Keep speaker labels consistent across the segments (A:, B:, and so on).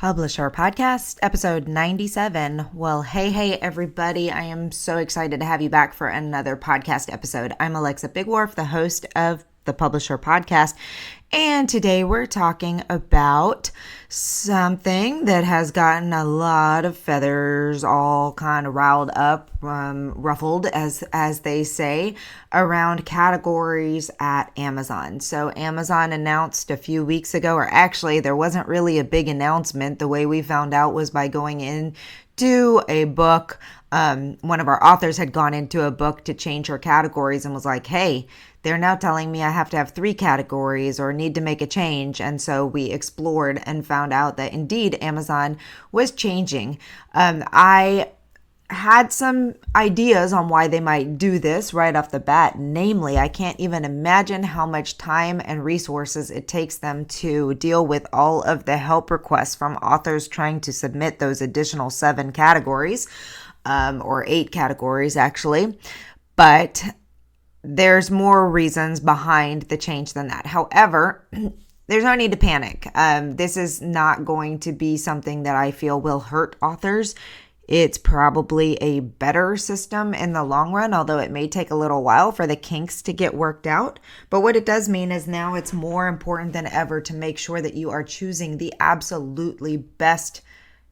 A: Publisher Podcast, episode 97. Well, hey, everybody. I am so excited to have you back for another podcast episode. I'm Alexa Bigwharf, the host of the Publisher Podcast, and today we're talking about something that has gotten a lot of feathers all kind of riled up, ruffled, as they say, around categories at Amazon. So Amazon announced a few weeks ago, or actually there wasn't really a big announcement. The way we found out was by going into a book. One of our authors had gone into a book to change her categories and was like, hey, they're now telling me I have to have 3 categories or need to make a change. And so we explored and found out that indeed Amazon was changing. I had some ideas on why they might do this right off the bat. Namely, I can't even imagine how much time and resources it takes them to deal with all of the help requests from authors trying to submit those additional 7 categories, or 8 categories actually. But there's more reasons behind the change than that. However, there's no need to panic. This is not going to be something that I feel will hurt authors. It's probably a better system in the long run, although it may take a little while for the kinks to get worked out. But what it does mean is now it's more important than ever to make sure that you are choosing the absolutely best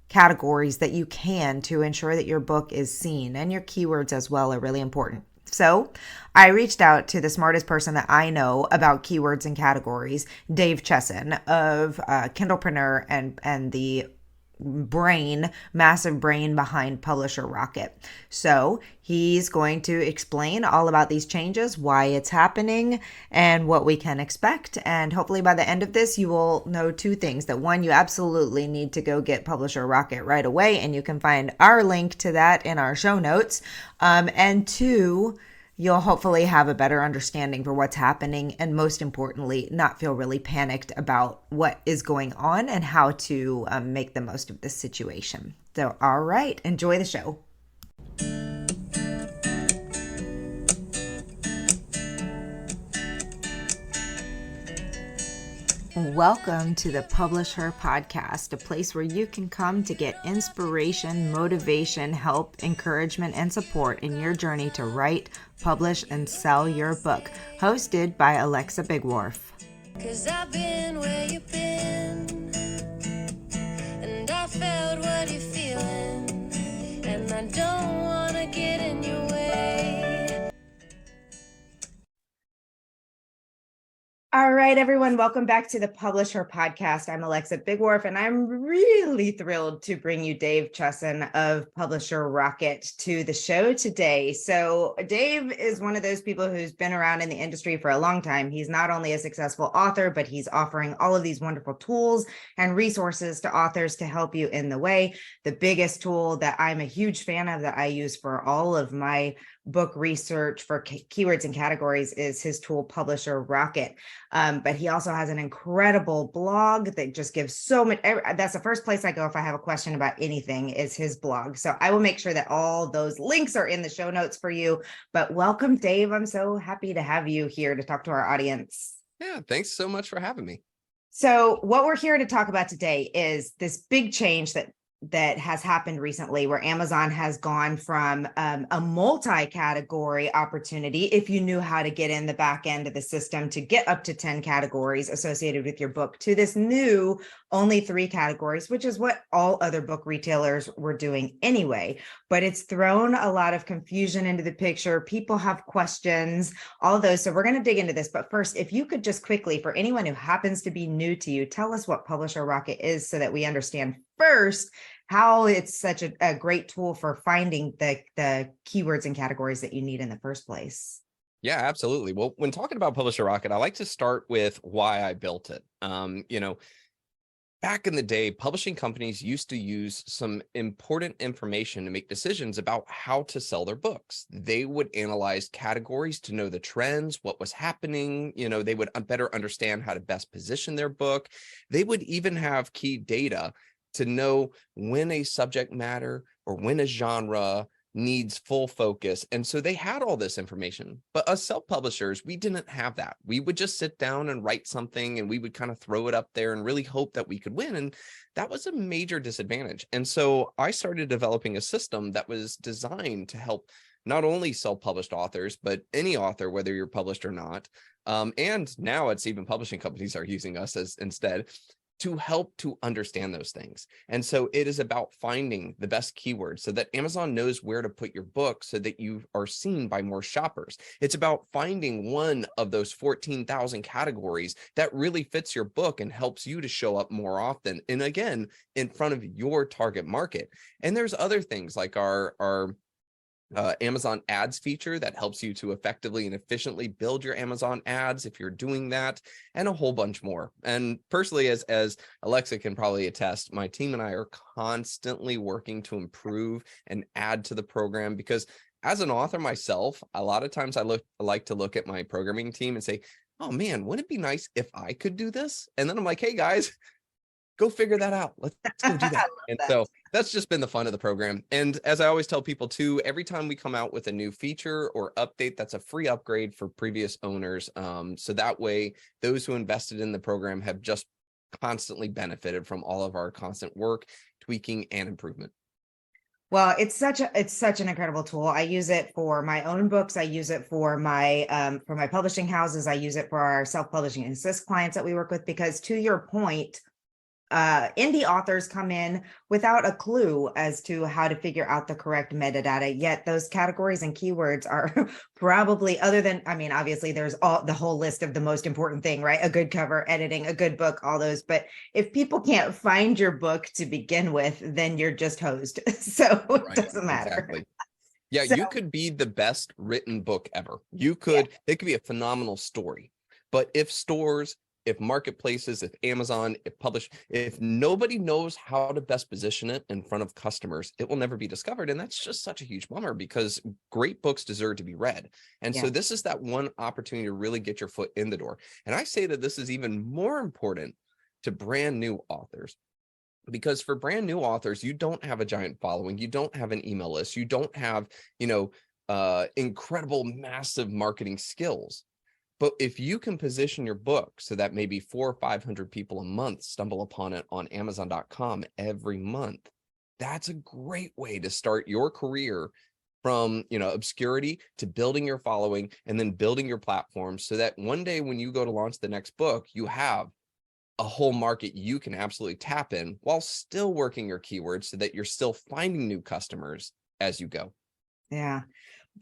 A: categories that you can to ensure that your book is seen, and your keywords as well are really important. So I reached out to the smartest person that I know about keywords and categories, Dave Chesson of Kindlepreneur and the massive brain behind Publisher Rocket. So he's going to explain all about these changes, why it's happening, and what we can expect. And hopefully by the end of this, you will know 2 things. That 1, you absolutely need to go get Publisher Rocket right away, and you can find our link to that in our show notes. And 2, you'll hopefully have a better understanding for what's happening, and most importantly, not feel really panicked about what is going on and how to make the most of this situation. So, all right, enjoy the show. Welcome to the Publisher Podcast, a place where you can come to get inspiration, motivation, help, encouragement, and support in your journey to write, publish, and sell your book. Hosted by Alexa Bigwharf. 'Cause I've been where you've been, and I felt what you're feeling, and I don't want to get in your way. All right, everyone, welcome back to the Publisher Podcast. I'm Alexa Bigwharf, and I'm really thrilled to bring you Dave Chesson of Publisher Rocket to the show today. So Dave is one of those people who's been around in the industry for a long time. He's not only a successful author, but he's offering all of these wonderful tools and resources to authors to help you in the way. The biggest tool that I'm a huge fan of that I use for all of my book research for keywords and categories is his tool, Publisher Rocket. But he also has an incredible blog that just gives so much. That's the first place I go if I have a question about anything, is his blog. So I will make sure that all those links are in the show notes for you. But welcome, Dave. I'm so happy to have you here to talk to our audience.
B: Yeah, thanks so much for having me.
A: So what we're here to talk about today is this big change that has happened recently, where Amazon has gone from a multi-category opportunity, if you knew how to get in the back end of the system to get up to 10 categories associated with your book, to this new only 3 categories, which is what all other book retailers were doing anyway. But it's thrown a lot of confusion into the picture. People have questions, all those. So we're going to dig into this. But first, if you could just quickly, for anyone who happens to be new to you, tell us what Publisher Rocket is so that we understand first how it's such a great tool for finding the keywords and categories that you need in the first place.
B: Yeah, absolutely. Well, when talking about Publisher Rocket, I like to start with why I built it. Back in the day, publishing companies used to use some important information to make decisions about how to sell their books. They would analyze categories to know the trends, what was happening. They would better understand how to best position their book. They would even have key data to know when a subject matter or when a genre needs full focus. And so they had all this information, but us self-publishers, we didn't have that. We would just sit down and write something, and we would kind of throw it up there and really hope that we could win. And that was a major disadvantage. And so I started developing a system that was designed to help not only self-published authors, but any author, whether you're published or not. And now it's even publishing companies are using us as instead to help to understand those things. And so it is about finding the best keywords so that Amazon knows where to put your book so that you are seen by more shoppers. It's about finding one of those 14,000 categories that really fits your book and helps you to show up more often. And again, in front of your target market. And there's other things like our Amazon ads feature that helps you to effectively and efficiently build your Amazon ads if you're doing that, and a whole bunch more. And personally, as Alexa can probably attest, my team and I are constantly working to improve and add to the program, because as an author myself, a lot of times I like to look at my programming team and say, oh man, wouldn't it be nice if I could do this? And then I'm like, hey guys, go figure that out. Let's go do
A: I
B: that.
A: love
B: And
A: that.
B: so that's just been the fun of the program. And as I always tell people too, every time we come out with a new feature or update, that's a free upgrade for previous owners. So that way, those who invested in the program have just constantly benefited from all of our constant work, tweaking, and improvement.
A: Well, it's such an incredible tool. I use it for my own books. I use it for my publishing houses. I use it for our self-publishing assist clients that we work with, because to your point, indie authors come in without a clue as to how to figure out the correct metadata, yet those categories and keywords are probably, other than, I mean, obviously there's the whole list of the most important thing, right? A good cover, editing, a good book, all those. But if people can't find your book to begin with, then you're just hosed. So it
B: Right.
A: doesn't matter.
B: Exactly. Yeah,
A: So
B: you could be the best written book ever. You
A: yeah,
B: could, it could be a phenomenal story. But if stores, if marketplaces, if Amazon, if nobody knows how to best position it in front of customers, it will never be discovered. And that's just such a huge bummer, because great books deserve to be read. And so
A: yeah,
B: this is that one opportunity to really get your foot in the door. And I say that this is even more important to brand new authors, because for brand new authors, you don't have a giant following, you don't have an email list, you don't have, incredible, massive marketing skills. But if you can position your book so that maybe 400 or 500 people a month stumble upon it on Amazon.com every month, that's a great way to start your career from, obscurity to building your following and then building your platform, so that one day when you go to launch the next book, you have a whole market you can absolutely tap in while still working your keywords so that you're still finding new customers as you go.
A: yeah.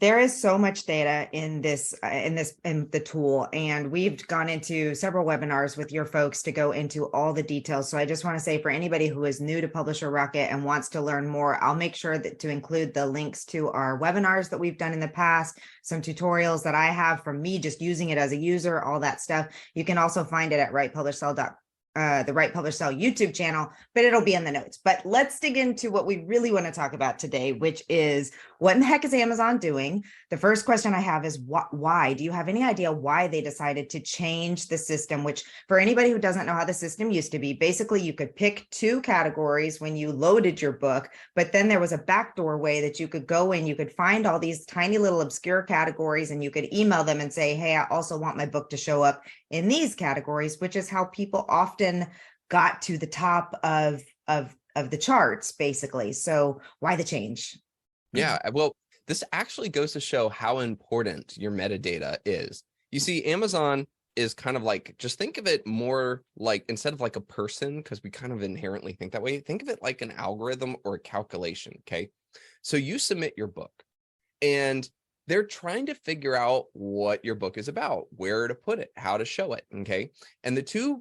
A: There is so much data in the tool, and we've gone into several webinars with your folks to go into all the details. So I just want to say, for anybody who is new to Publisher Rocket and wants to learn more, I'll make sure that to include the links to our webinars that we've done in the past, some tutorials that I have from me just using it as a user, all that stuff. You can also find it at the Right Publish Sell YouTube channel, but it'll be in the notes. But let's dig into what we really want to talk about today, which is, what in the heck is Amazon doing? The first question I have is why? Do you have any idea why they decided to change the system? Which, for anybody who doesn't know how the system used to be, basically you could pick two categories when you loaded your book, but then there was a backdoor way that you could go in, you could find all these tiny little obscure categories, and you could email them and say, hey, I also want my book to show up in these categories, which is how people often got to the top of the charts, basically. So why the change?
B: Yeah, well, this actually goes to show how important your metadata is. You see, Amazon is kind of like, just think of it more like, instead of like a person, because we kind of inherently think that way, think of it like an algorithm or a calculation. Okay. So you submit your book, and they're trying to figure out what your book is about, where to put it, how to show it. Okay. And the two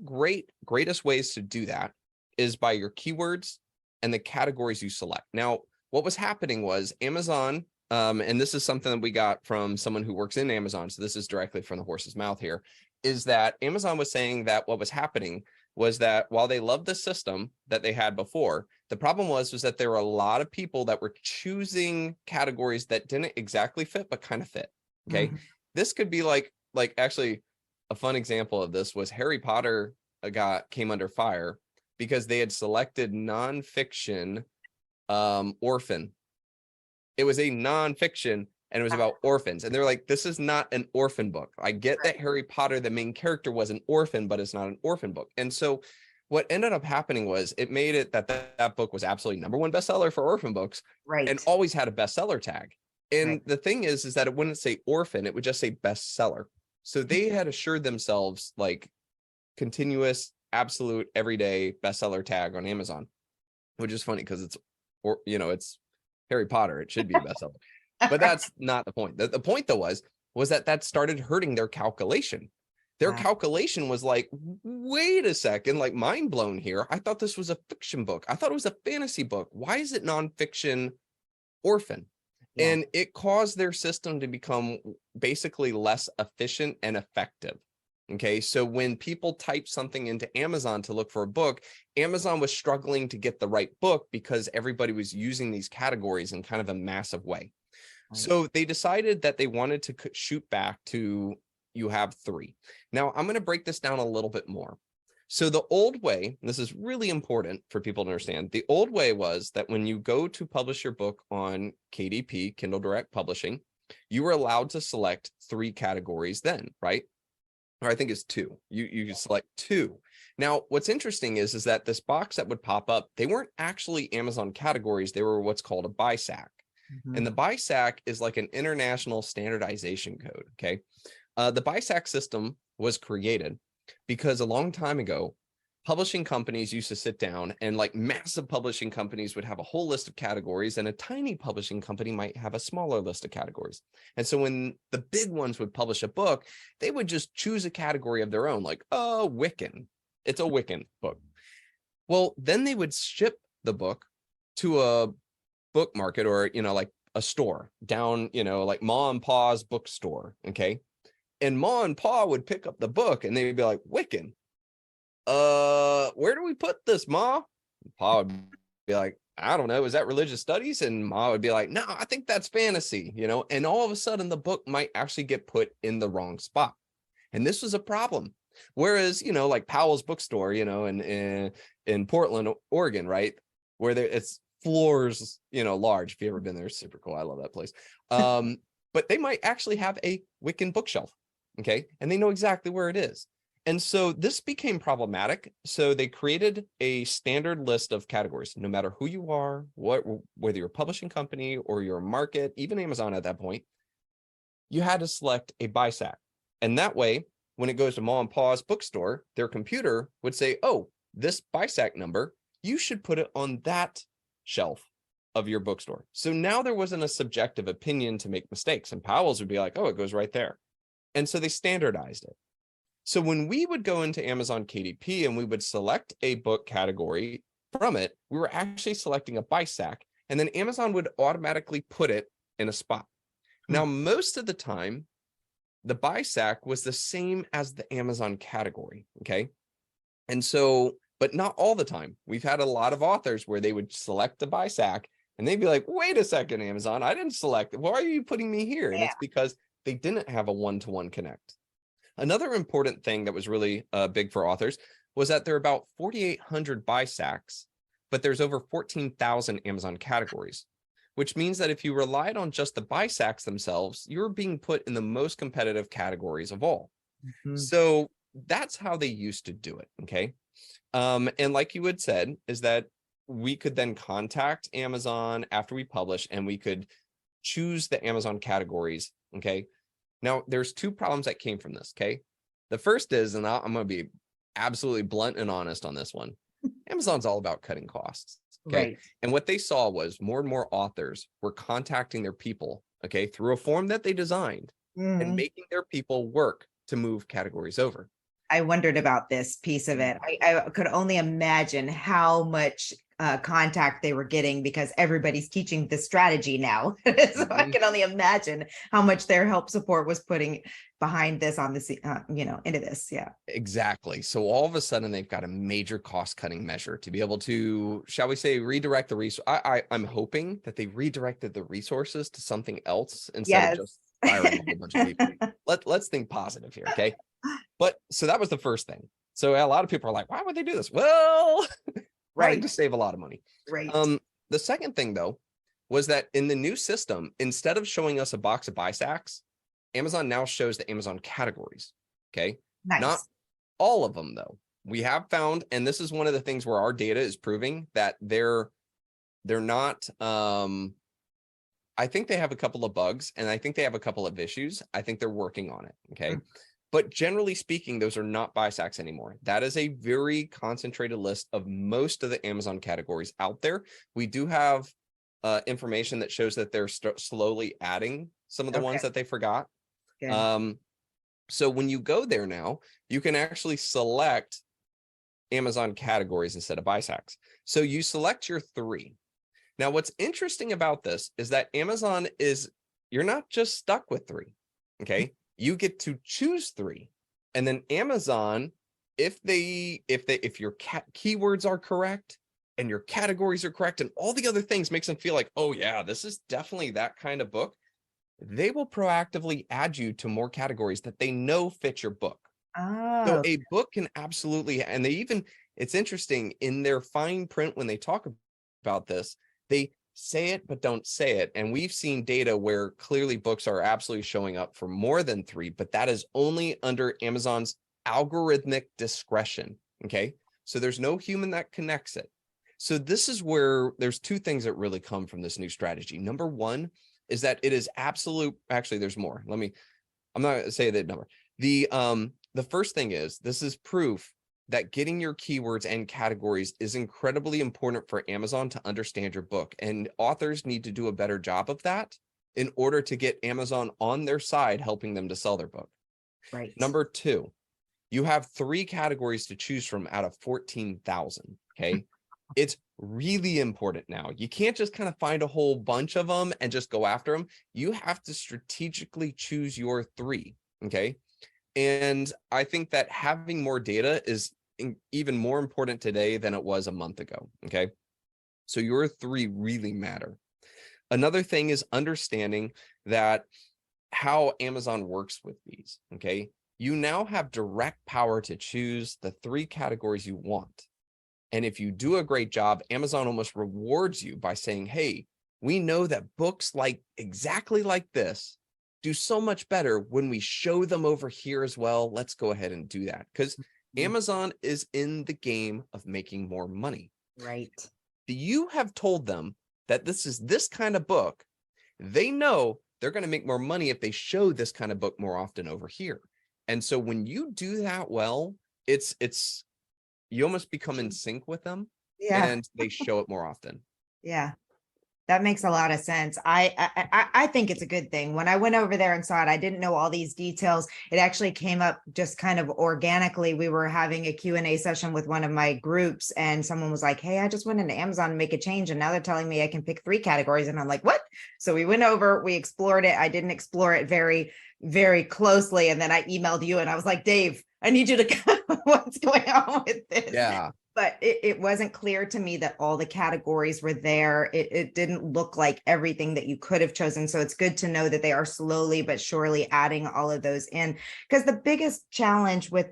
B: greatest ways to do that is by your keywords and the categories you select. Now, what was happening was Amazon, and this is something that we got from someone who works in Amazon, so this is directly from the horse's mouth here, is that Amazon was saying that what was happening was that while they loved the system that they had before, the problem was that there were a lot of people that were choosing categories that didn't exactly fit, but kind of fit. Okay.
A: Mhm.
B: This could be like actually a fun example of this was Harry Potter came under fire because they had selected nonfiction orphan It was a nonfiction, and it was about orphans. And they're like, this is not an orphan book. I get that Harry Potter, the main character, was an orphan, but it's not an orphan book. And so what ended up happening was it made it that book was absolutely #1 bestseller for orphan books, and always had a bestseller tag. And the thing is that it wouldn't say orphan, it would just say bestseller. So they had assured themselves like continuous, absolute, everyday bestseller tag on Amazon, which is funny because it's Harry Potter. It should be a bestseller. But that's not the point. The point though was that started hurting their calculation. Their calculation was like, wait a second, like mind blown here. I thought this was a fiction book. I thought it was a fantasy book. Why is it nonfiction orphan? And it caused their system to become basically less efficient and effective. Okay, so when people type something into Amazon to look for a book, Amazon was struggling to get the right book because everybody was using these categories in kind of a massive way. So they decided that they wanted to shoot back to, you have 3. Now I'm going to break this down a little bit more. So the old way, and this is really important for people to understand, the old way was that when you go to publish your book on KDP, Kindle Direct Publishing, you were allowed to select 3 categories then, right? Or I think it's 2. You can select 2. Now, what's interesting is that this box that would pop up, they weren't actually Amazon categories. They were what's called a BISAC. And the BISAC is like an international standardization code, okay? The BISAC system was created because a long time ago, publishing companies used to sit down, and like massive publishing companies would have a whole list of categories, and a tiny publishing company might have a smaller list of categories. And so when the big ones would publish a book, they would just choose a category of their own, like, oh, Wiccan. It's a Wiccan book. Well, then they would ship the book to a book market, or, like a store down, like Ma and Pa's bookstore. Okay. And Ma and Pa would pick up the book and they'd be like, Wiccan. Where do we put this, Ma? Pa would be like, I don't know. Is that religious studies? And Ma would be like, no, I think that's fantasy, and all of a sudden the book might actually get put in the wrong spot. And this was a problem. Whereas, like Powell's bookstore, in Portland, Oregon, right? Where it's floors, large. If you ever been there, it's super cool. I love that place. But they might actually have a Wiccan bookshelf. Okay. And they know exactly where it is. And so this became problematic. So they created a standard list of categories, no matter who you are, whether you're a publishing company or you're a market, even Amazon at that point, you had to select a BISAC. And that way, when it goes to Ma and Pa's bookstore, their computer would say, oh, this BISAC number, you should put it on that shelf of your bookstore. So now there wasn't a subjective opinion to make mistakes. And Powell's would be like, oh, it goes right there. And so they standardized it. So when we would go into Amazon KDP and we would select a book category from it, we were actually selecting a BISAC, and then Amazon would automatically put it in a spot. Now, most of the time, the BISAC was the same as the Amazon category, okay? And so, but not all the time. We've had a lot of authors where they would select the BISAC and they'd be like, wait a second, Amazon, I didn't select it. Why are you putting me here? And it's because they didn't have a one-to-one connect. Another important thing that was really big for authors was that there are about 4,800 BISACs, but there's over 14,000 Amazon categories, which means that if you relied on just the BISACs themselves, you're being put in the most competitive categories of all. So that's how they used to do it, okay? And like you had said, is that we could then contact Amazon after we publish and we could choose the Amazon categories, okay? Now, there's 2 problems that came from this, okay? The first is, and I'm going to be absolutely blunt and honest on this one, Amazon's all about cutting costs, okay? Right. And what they saw was more and more authors were contacting their people, okay, through a form that they designed and making their people work to move categories over.
A: I wondered about this piece of it. I could only imagine how much contact they were getting because everybody's teaching this strategy now. So I can only imagine how much their help support was putting behind this on this, into this. Yeah,
B: exactly. So all of a sudden they've got a major cost cutting measure to be able to, shall we say, redirect the resource. I'm hoping that they redirected the resources to something else instead of just firing a whole bunch of people. Let's think positive here. Okay. But so that was the first thing. So a lot of people are like, why would they do this? Well, right, to save a lot of money.
A: Right.
B: The second thing, though, was that in the new system, instead of showing us a box of buy sacks, Amazon now shows the Amazon categories. Okay. Not
A: Nice.
B: all of them, though. We have found, and this is one of the things where our data is proving that they're not, I think they have a couple of bugs, and I think they have a couple of issues. I think they're working on it. Okay. But generally speaking, those are not buy sacks anymore. That is a very concentrated list of most of the Amazon categories out there. We do have information that shows that they're slowly adding some of the ones that they forgot. So when you go there now, you can actually select Amazon categories instead of buy sacks. So you select your 3. Now, what's interesting about this is that Amazon you're not just stuck with 3. Okay. You get to choose 3. And then Amazon, if your keywords are correct and your categories are correct and all the other things makes them feel like, oh yeah, this is definitely that kind of book, they will proactively add you to more categories that they know fit your book. So
A: Oh,
B: a book can absolutely, and it's interesting in their fine print when they talk about this, they say it but don't say it. And we've seen data where clearly books are absolutely showing up for more than 3, but that is only under Amazon's algorithmic discretion. Okay. So there's no human that connects it. So this is where there's 2 things that really come from this new strategy. Number 1 is that it is absolute. Actually, there's more. I'm not going to say that number. The first thing is, this is proof that getting your keywords and categories is incredibly important for Amazon to understand your book. And authors need to do a better job of that in order to get Amazon on their side, helping them to sell their book.
A: right.
B: Number 2, you have 3 categories to choose from out of 14,000. Okay. It's really important now. You can't just kind of find a whole bunch of them and just go after them. You have to strategically choose your 3. Okay. And I think that having more data is even more important today than it was a month ago. Okay. So your 3 really matter. Another thing is understanding that how Amazon works with these. Okay. You now have direct power to choose the 3 categories you want. And if you do a great job, Amazon almost rewards you by saying, hey, we know that books exactly like this do so much better when we show them over here as well. Let's go ahead and do that, because Amazon is in the game of making more money.
A: Right.
B: You have told them that this is this kind of book. They know they're going to make more money if they show this kind of book more often over here. And so when you do that well, you almost become in sync with them, and they show it more often.
A: Yeah. That makes a lot of sense. I think it's a good thing. When I went over there and saw it, I didn't know all these details. It actually came up just kind of organically. We were having a Q&A session with one of my groups, and someone was like, hey, I just went into Amazon to make a change, and now they're telling me I can pick 3 categories. And I'm like, what? So we went over, we explored it. I didn't explore it very, very closely. And then I emailed you and I was like, Dave, I need you to what's going on with this?
B: Yeah.
A: But it wasn't clear to me that all the categories were there. It didn't look like everything that you could have chosen. So it's good to know that they are slowly but surely adding all of those in. Because the biggest challenge with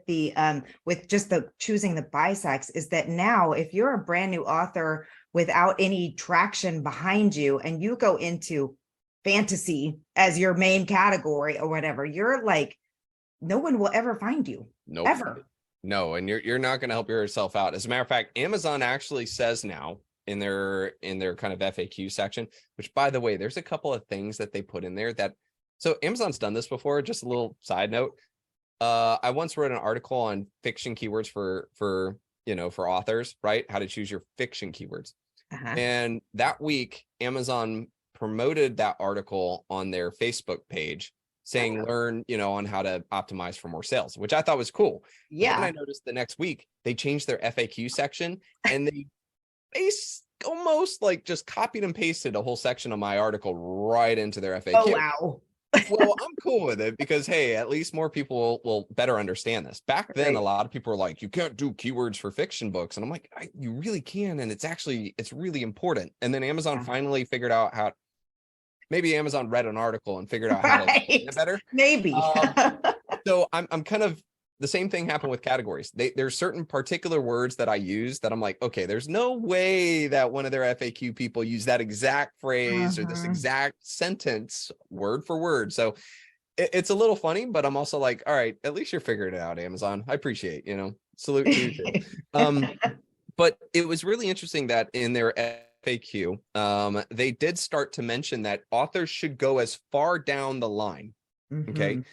A: with just the choosing the buy sacks is that now, if you're a brand new author without any traction behind you, and you go into fantasy as your main category or whatever, you're like, no one will ever find you.
B: Nope.
A: Ever.
B: No, and you're not going to help yourself out. As a matter of fact, Amazon actually says now in their kind of FAQ section, which, by the way, there's a couple of things that they put in there so Amazon's done this before. Just a little side note. I once wrote an article on fiction keywords for authors, right? How to choose your fiction keywords. And that week, Amazon promoted that article on their Facebook page, saying learn, on how to optimize for more sales, which I thought was cool.
A: Yeah.
B: And I noticed the next week they changed their FAQ section, and they almost like just copied and pasted a whole section of my article right into their FAQ.
A: Oh, wow.
B: Well, I'm cool with it because, hey, at least more people will better understand this. Back then, a lot of people were like, you can't do keywords for fiction books. And I'm like, you really can. And it's really important. And then Amazon finally figured out how. Maybe Amazon read an article and figured out how to do it better.
A: Maybe.
B: So I'm kind of the same thing happened with categories. There's certain particular words that I use that I'm like, okay, there's no way that one of their FAQ people use that exact phrase or this exact sentence word for word. So it's a little funny, but I'm also like, all right, at least you're figuring it out, Amazon. I appreciate, salute to you too. But it was really interesting that in their FAQ, they did start to mention that authors should go as far down the line. Okay.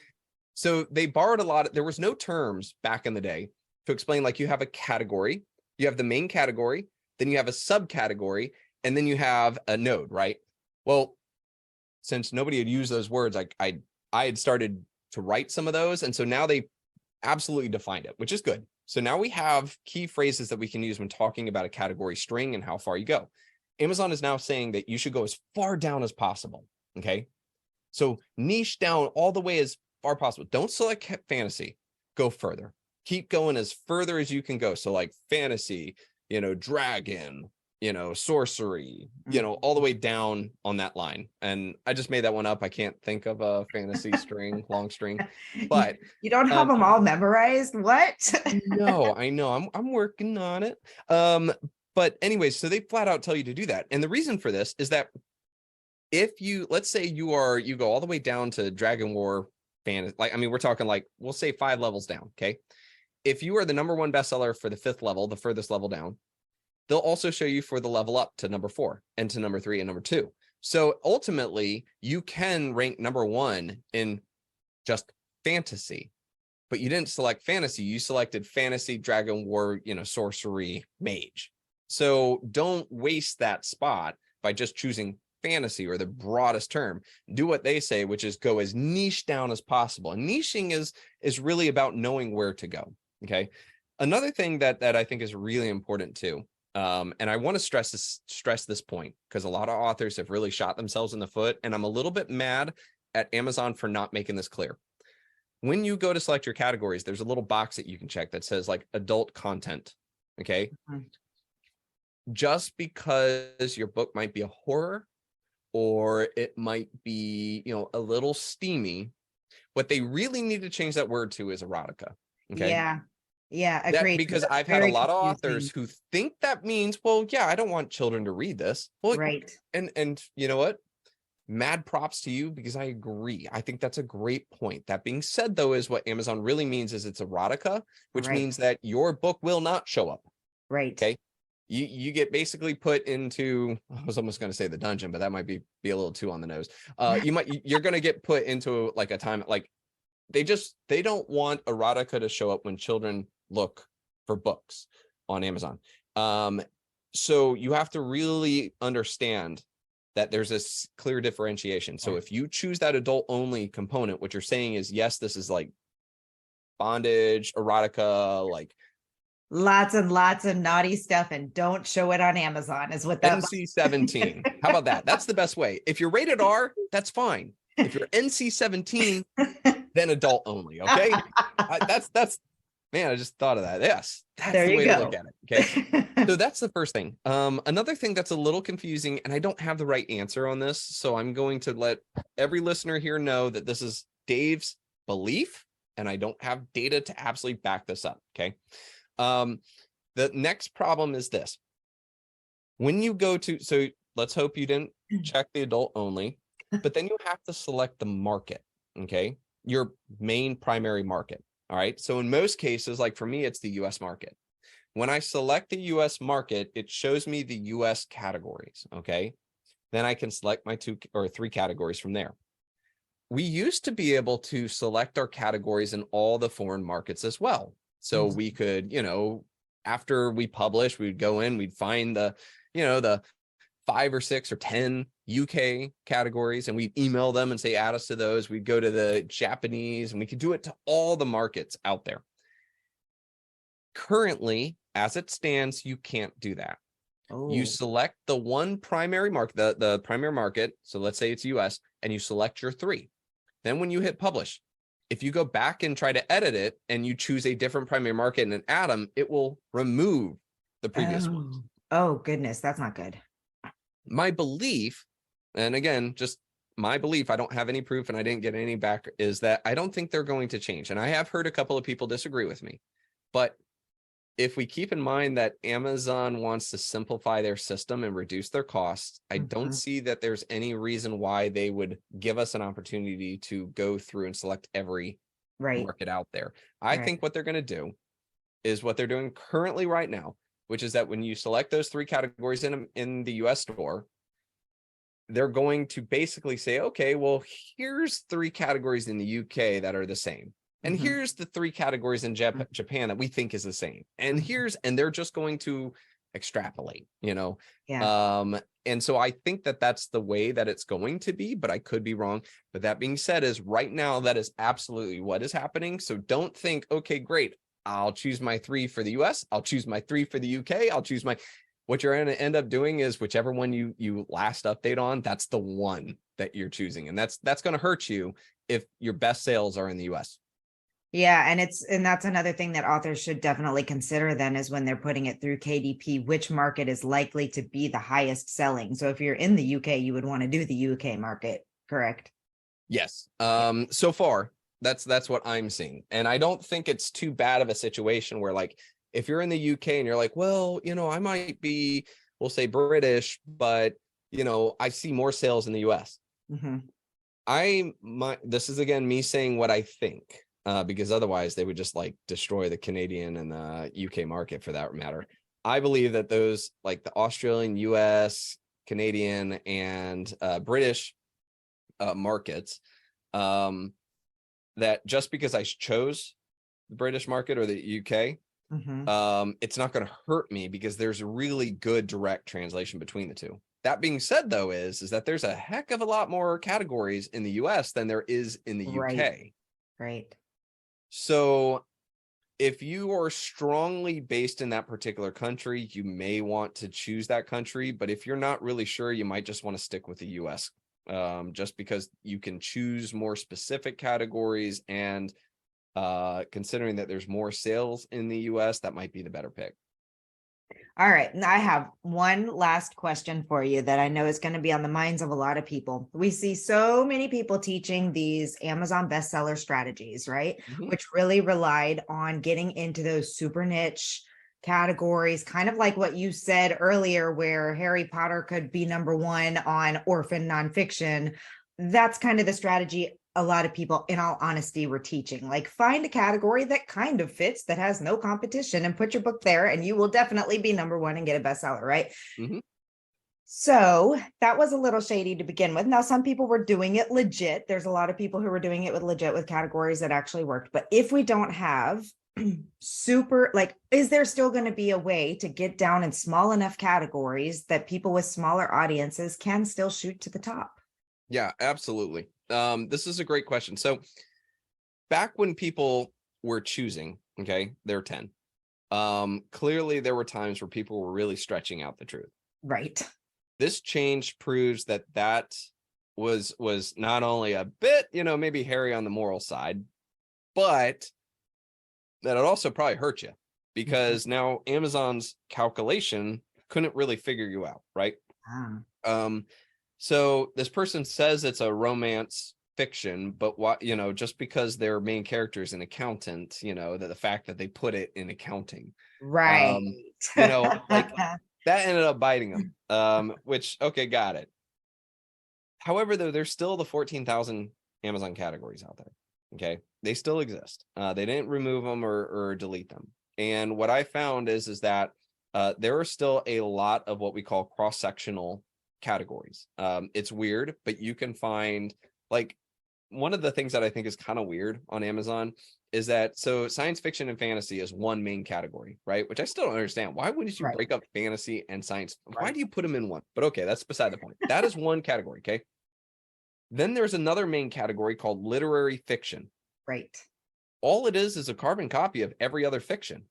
B: So they borrowed a lot. There was no terms back in the day to explain, like, you have a category, you have the main category, then you have a subcategory, and then you have a node, right? Well, since nobody had used those words, I had started to write some of those. And so now they absolutely defined it, which is good. So now we have key phrases that we can use when talking about a category string and how far you go. Amazon is now saying that you should go as far down as possible. Okay. So niche down all the way as far possible. Don't select fantasy, go further. Keep going as further as you can go. So like fantasy, dragon, sorcery, all the way down on that line. And I just made that one up. I can't think of a fantasy string, long string, but
A: you don't have them all memorized. What?
B: No, I know. I'm working on it. But anyways, so they flat out tell you to do that. And the reason for this is that if let's say you go all the way down to Dragon War fantasy, we're talking like, we'll say 5 levels down. Okay. If you are the #1 bestseller for the 5th level, the furthest level down, they'll also show you for the level up to number 4 and to number 3 and number 2. So ultimately you can rank #1 in just fantasy, but you didn't select fantasy. You selected fantasy, Dragon War, sorcery, mage. So don't waste that spot by just choosing fantasy or the broadest term. Do what they say, which is go as niche down as possible. And niching is really about knowing where to go. Okay. Another thing that I think is really important too, and I want to stress this point because a lot of authors have really shot themselves in the foot, and I'm a little bit mad at Amazon for not making this clear. When you go to select your categories, there's a little box that you can check that says like adult content. Okay. Just because your book might be a horror or it might be, a little steamy, what they really need to change that word to is erotica. Okay.
A: Yeah. Agreed.
B: Because I've had a lot of authors who think that means, well, yeah, I don't want children to read this. Well,
A: right.
B: And you know what? Mad props to you, because I agree. I think that's a great point. That being said, though, is what Amazon really means is it's erotica, which means that your book will not show up.
A: Right.
B: Okay. You get basically put into, I was almost going to say the dungeon, but that might be a little too on the nose. You're going to get put into like a time, like they don't want erotica to show up when children look for books on Amazon. So you have to really understand that there's this clear differentiation. So if you choose that adult only component, what you're saying is, yes, this is like bondage, erotica, like
A: lots and lots of naughty stuff, and don't show it on Amazon is what that
B: NC-17. How about that? That's the best way. If you're rated R, that's fine. If you're NC-17, then adult only. Okay. That's man, I just thought of that. Yes. That's the way to look at it. Okay. So that's the first thing. Another thing that's a little confusing, and I don't have the right answer on this, so I'm going to let every listener here know that this is Dave's belief, and I don't have data to absolutely back this up. Okay. The next problem is this. When you go to, so let's hope you didn't check the adult only, but then you have to select the market. Okay. Your main primary market. All right. So in most cases, like for me, it's the US market. When I select the US market, it shows me the US categories. Okay. Then I can select my 2 or 3 categories from there. We used to be able to select our categories in all the foreign markets as well. So we could, after we publish, we'd go in, we'd find the 5 or 6 or 10 UK categories, and we'd email them and say, add us to those. We'd go to the Japanese, and we could do it to all the markets out there. Currently, as it stands, you can't do that. You select the one primary market, the primary market. So let's say it's US, and you select your 3. Then when you hit publish, if you go back and try to edit it and you choose a different primary market and then add them, it will remove the previous ones.
A: Oh, goodness. That's not good.
B: My belief, and again, just my belief, I don't have any proof and I didn't get any back, is that I don't think they're going to change. And I have heard a couple of people disagree with me, but if we keep in mind that Amazon wants to simplify their system and reduce their costs, I don't see that there's any reason why they would give us an opportunity to go through and select every market out there. I think what they're going to do is what they're doing currently right now, which is that when you select those 3 categories in the US store, they're going to basically say, okay, well, here's 3 categories in the UK that are the same. And here's the 3 categories in Japan that we think is the same. And and they're just going to extrapolate, and so I think that that's the way that it's going to be, but I could be wrong. But that being said, is right now, that is absolutely what is happening. So don't think, okay, great, I'll choose my 3 for the US. I'll choose my 3 for the UK. I'll choose what you're going to end up doing is whichever one you last update on, that's the one that you're choosing. And that's going to hurt you if your best sales are in the US.
A: Yeah, and that's another thing that authors should definitely consider then, is when they're putting it through KDP, which market is likely to be the highest selling. So if you're in the UK, you would want to do the UK market, correct?
B: Yes. So far, that's what I'm seeing. And I don't think it's too bad of a situation where, like, if you're in the UK and you're like, well, I might be, we'll say British, but I see more sales in the US. This is again me saying what I think. Because otherwise they would just like destroy the Canadian and the UK market for that matter. I believe that those, like the Australian, US, Canadian, and British markets, that just because I chose the British market or the UK, it's not going to hurt me because there's a really good direct translation between the two. That being said, though, is that there's a heck of a lot more categories in the US than there is in the UK.
A: Right.
B: So if you are strongly based in that particular country, you may want to choose that country. But if you're not really sure, you might just want to stick with the US, just because you can choose more specific categories. And considering that there's more sales in the US, that might be the better pick.
A: All right. Now I have one last question for you that I know is going to be on the minds of a lot of people. We see so many people teaching these Amazon bestseller strategies, right? Which really relied on getting into those super niche categories, kind of like what you said earlier, where Harry Potter could be #1 on orphan nonfiction. That's kind of the strategy a lot of people, in all honesty, were teaching. Like, find a category that kind of fits, that has no competition, and put your book there, and you will definitely be #1 and get a bestseller, right? So that was a little shady to begin with. Now, some people were doing it legit. There's a lot of people who were doing it with categories that actually worked. But if we don't have super, like, is there still going to be a way to get down in small enough categories that people with smaller audiences can still shoot to the top?
B: Yeah, absolutely. This is a great question. So back when people were choosing, okay, they're 10. Clearly there were times where people were really stretching out the truth.
A: Right.
B: This change proves that was not only a bit, maybe hairy on the moral side, but that it also probably hurt you, because now Amazon's calculation couldn't really figure you out, right? So this person says it's a romance fiction, but what, just because their main character is an accountant, that the fact that they put it in accounting,
A: right,
B: like that ended up biting them, which, okay, got it. However, though, there's still the 14,000 Amazon categories out there. Okay. They still exist. They didn't remove them or delete them. And what I found is that there are still a lot of what we call cross-sectional categories. It's weird, but you can find, like, one of the things that I think is kind of weird on Amazon is that, so science fiction and fantasy is one main category, right? Which I still don't understand. Why wouldn't you break up fantasy and science? Why do you put them in one? But okay, that's beside the point. That is one category. Okay. Then there's another main category called literary fiction.
A: Right.
B: All it is a carbon copy of every other fiction.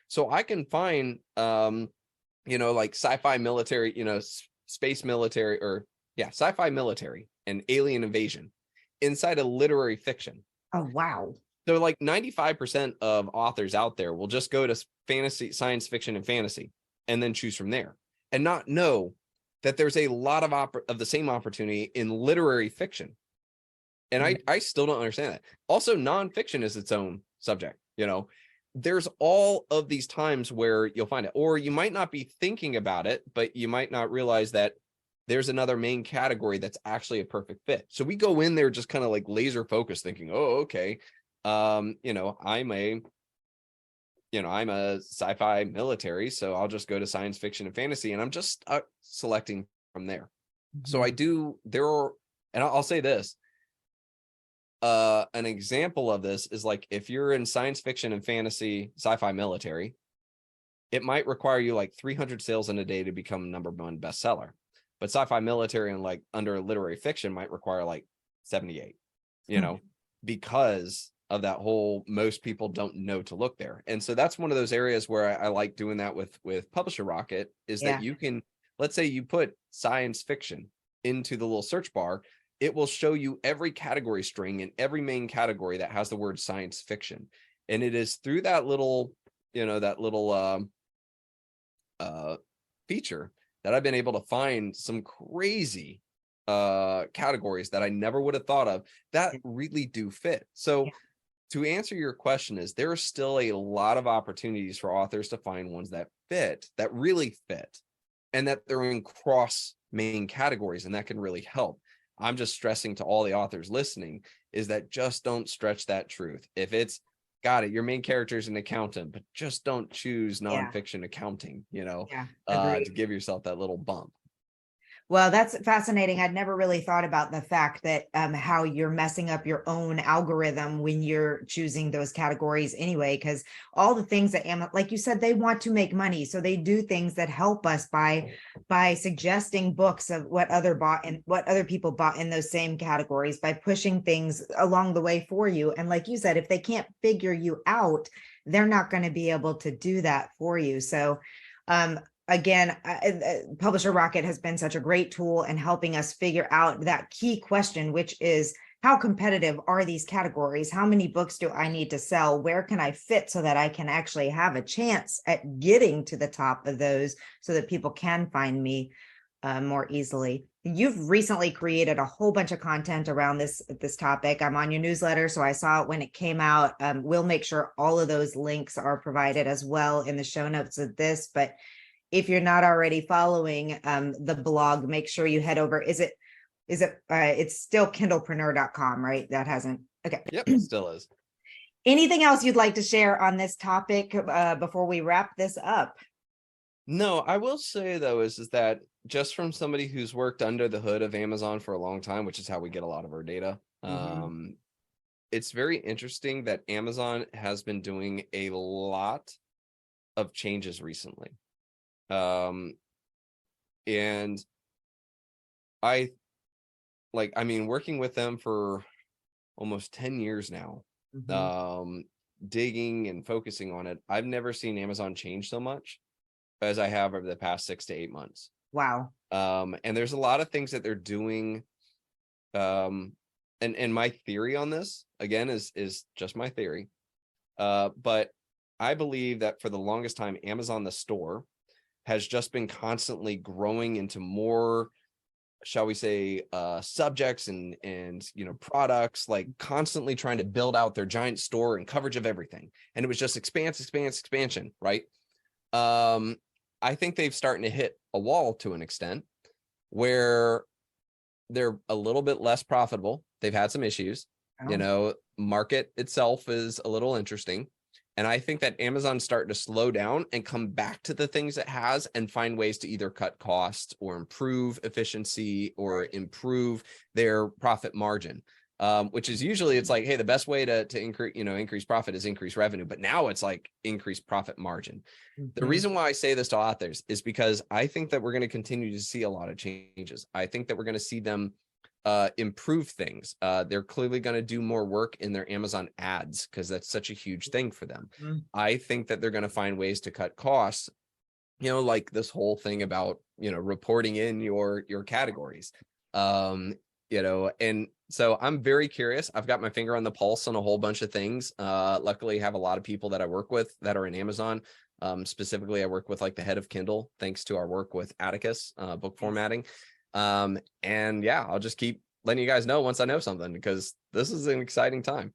B: So I can find, like sci-fi military, space military, or sci-fi military and alien invasion inside a literary fiction.
A: Oh, wow.
B: So like 95% of authors out there will just go to fantasy, science fiction, and fantasy, and then choose from there and not know that there's a lot of the same opportunity in literary fiction. And I still don't understand that. Also, nonfiction is its own subject. There's all of these times where you'll find it, or you might not be thinking about it, but you might not realize that there's another main category that's actually a perfect fit. So we go in there just kind of like laser focused, thinking, oh, okay, I'm a sci-fi military, so I'll just go to science fiction and fantasy, and I'm just selecting from there. So I'll say this. An example of this is like if you're in science fiction and fantasy, sci-fi military, it might require you like 300 sales in a day to become #1 bestseller. But sci-fi military and like under literary fiction might require like 78, because of that whole, most people don't know to look there. And so that's one of those areas where I like doing that with Publisher Rocket, is that you can, let's say you put science fiction into the little search bar, it will show you every category string in every main category that has the word science fiction. And it is through that little, feature that I've been able to find some crazy categories that I never would have thought of that really do fit. So to answer your question, is there are still a lot of opportunities for authors to find ones that really fit, and that they're in cross main categories, and that can really help. I'm just stressing to all the authors listening is that just don't stretch that truth. If it's got it, your main character is an accountant, but just don't choose nonfiction accounting, to give yourself that little bump.
A: Well, that's fascinating. I'd never really thought about the fact that how you're messing up your own algorithm when you're choosing those categories anyway, because all the things that like you said, they want to make money. So they do things that help us by suggesting books of what other people bought in those same categories, by pushing things along the way for you. And like you said, if they can't figure you out, they're not going to be able to do that for you. So again, Publisher Rocket has been such a great tool in helping us figure out that key question, which is, how competitive are these categories? How many books do I need to sell? Where can I fit so that I can actually have a chance at getting to the top of those, so that people can find me more easily? You've recently created a whole bunch of content around this topic. I'm on your newsletter, so I saw it when it came out. We'll make sure all of those links are provided as well in the show notes of this. But if you're not already following the blog, make sure you head over. It's still kindlepreneur.com, right? That hasn't. Okay.
B: Yep, it still is.
A: Anything else you'd like to share on this topic before we wrap this up?
B: No, I will say though, is that just from somebody who's worked under the hood of Amazon for a long time, which is how we get a lot of our data. It's very interesting that Amazon has been doing a lot of changes recently. And working with them for almost 10 years now, digging and focusing on it, I've never seen Amazon change so much as I have over the past 6 to 8 months.
A: Wow.
B: And there's a lot of things that they're doing. And my theory on this, again, is just my theory. But I believe that for the longest time, Amazon, the store, has just been constantly growing into more, shall we say, subjects and products, like constantly trying to build out their giant store and coverage of everything. And it was just expansion, right? I think they've starting to hit a wall to an extent where they're a little bit less profitable. They've had some issues. Market itself is a little interesting. And I think that Amazon's starting to slow down and come back to the things it has and find ways to either cut costs or improve efficiency or improve their profit margin, which is usually, it's like, hey, the best way to increase profit is increase revenue. But now it's like increase profit margin. The reason why I say this to authors is because I think that we're going to continue to see a lot of changes. I think that we're going to see them improve things. They're clearly going to do more work in their Amazon ads because that's such a huge thing for them. I think that they're going to find ways to cut costs, like this whole thing about, reporting in your categories, and so I'm very curious. I've got my finger on the pulse on a whole bunch of things. Luckily, I have a lot of people that I work with that are in Amazon. Specifically, I work with like the head of Kindle, thanks to our work with Atticus, book formatting. And yeah, I'll just keep letting you guys know once I know something, because this is an exciting time.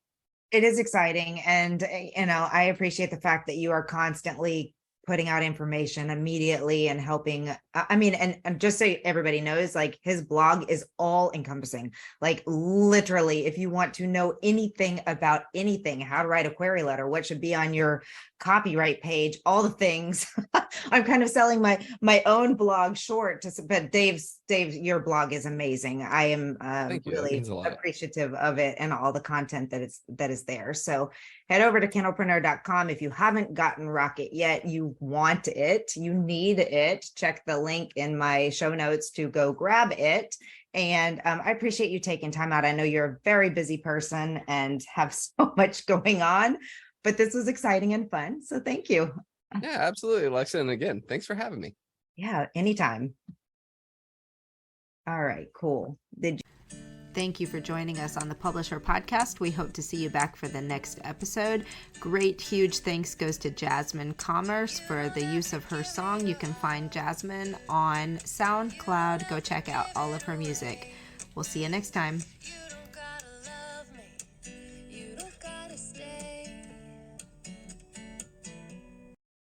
A: It is exciting. And, I appreciate the fact that you are constantly putting out information immediately and helping. I mean, and just so everybody knows, like, his blog is all encompassing. Like, literally, if you want to know anything about anything, how to write a query letter, what should be on your copyright page, all the things. I'm kind of selling my own blog short, but Dave's, your blog is amazing. I am
B: Thank you. That
A: really
B: means a lot.
A: appreciative of it and all the content that is there. So head over to kindlepreneur.com. If you haven't gotten Rocket yet, you want it, you need it. Check the link in my show notes to go grab it. And I appreciate you taking time out. I know you're a very busy person and have so much going on, but this was exciting and fun. So thank you.
B: Yeah, absolutely, Alexa. And again, thanks for having me.
A: Yeah, anytime. All right, cool. Thank you for joining us on the Publisher Podcast. We hope to see you back for the next episode. Great, huge thanks goes to Jasmine Commerce for the use of her song. You can find Jasmine on SoundCloud. Go check out all of her music. We'll see you next time.